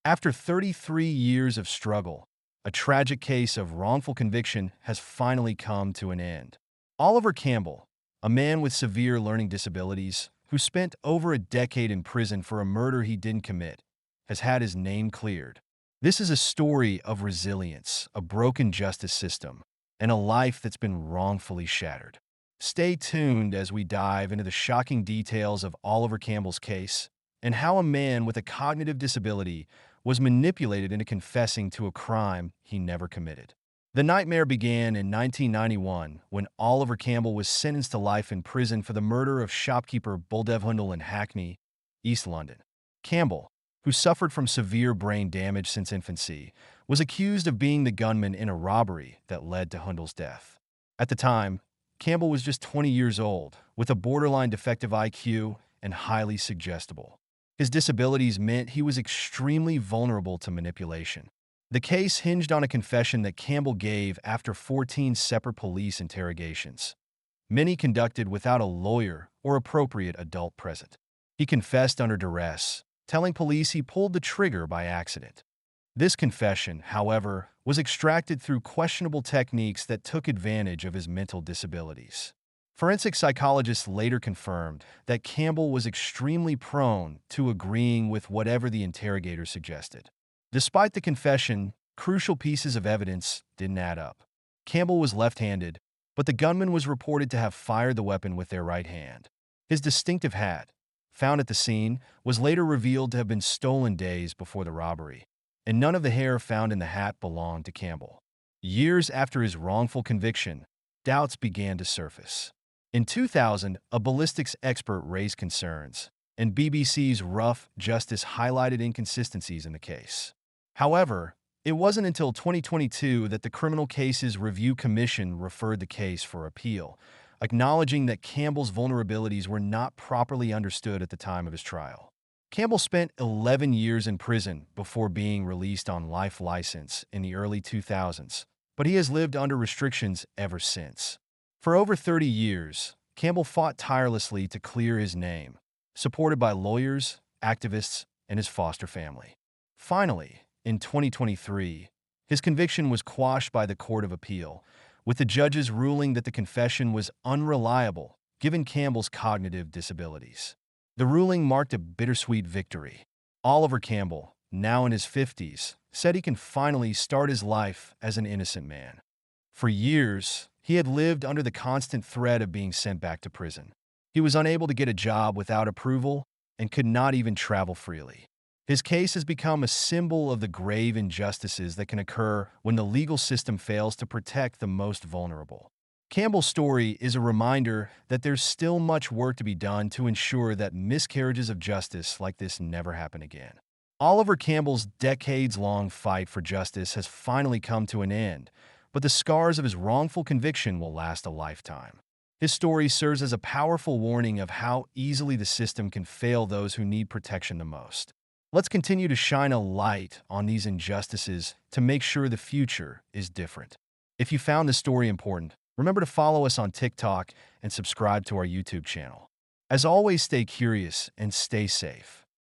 After 33 years of struggle, a tragic case of wrongful conviction has finally come to an end. Oliver Campbell, a man with severe learning disabilities who spent over a decade in prison for a murder he didn't commit, has had his name cleared. This is a story of resilience, a broken justice system, and a life that's been wrongfully shattered. Stay tuned as we dive into the shocking details of Oliver Campbell's case and how a man with a cognitive disability was manipulated into confessing to a crime he never committed. The nightmare began in 1991 when Oliver Campbell was sentenced to life in prison for the murder of shopkeeper Buldev Hundal in Hackney, East London. Campbell, who suffered from severe brain damage since infancy, was accused of being the gunman in a robbery that led to Hundal's death. At the time, Campbell was just 20 years old, with a borderline defective IQ and highly suggestible. His disabilities meant he was extremely vulnerable to manipulation. The case hinged on a confession that Campbell gave after 14 separate police interrogations, many conducted without a lawyer or appropriate adult present. He confessed under duress, telling police he pulled the trigger by accident. This confession, however, was extracted through questionable techniques that took advantage of his mental disabilities. Forensic psychologists later confirmed that Campbell was extremely prone to agreeing with whatever the interrogator suggested. Despite the confession, crucial pieces of evidence didn't add up. Campbell was left-handed, but the gunman was reported to have fired the weapon with their right hand. His distinctive hat, found at the scene, was later revealed to have been stolen days before the robbery, and none of the hair found in the hat belonged to Campbell. Years after his wrongful conviction, doubts began to surface. In 2000, a ballistics expert raised concerns, and BBC's Rough Justice highlighted inconsistencies in the case. However, it wasn't until 2022 that the Criminal Cases Review Commission referred the case for appeal, acknowledging that Campbell's vulnerabilities were not properly understood at the time of his trial. Campbell spent 11 years in prison before being released on life license in the early 2000s, but he has lived under restrictions ever since. For over 30 years, Campbell fought tirelessly to clear his name, supported by lawyers, activists, and his foster family. Finally, in 2023, his conviction was quashed by the Court of Appeal, with the judges ruling that the confession was unreliable given Campbell's cognitive disabilities. The ruling marked a bittersweet victory. Oliver Campbell, now in his 50s, said he can finally start his life as an innocent man. For years, he had lived under the constant threat of being sent back to prison. He was unable to get a job without approval and could not even travel freely. His case has become a symbol of the grave injustices that can occur when the legal system fails to protect the most vulnerable. Campbell's story is a reminder that there's still much work to be done to ensure that miscarriages of justice like this never happen again. Oliver Campbell's decades-long fight for justice has finally come to an end, but the scars of his wrongful conviction will last a lifetime. His story serves as a powerful warning of how easily the system can fail those who need protection the most. Let's continue to shine a light on these injustices to make sure the future is different. If you found this story important, remember to follow us on TikTok and subscribe to our YouTube channel. As always, stay curious and stay safe.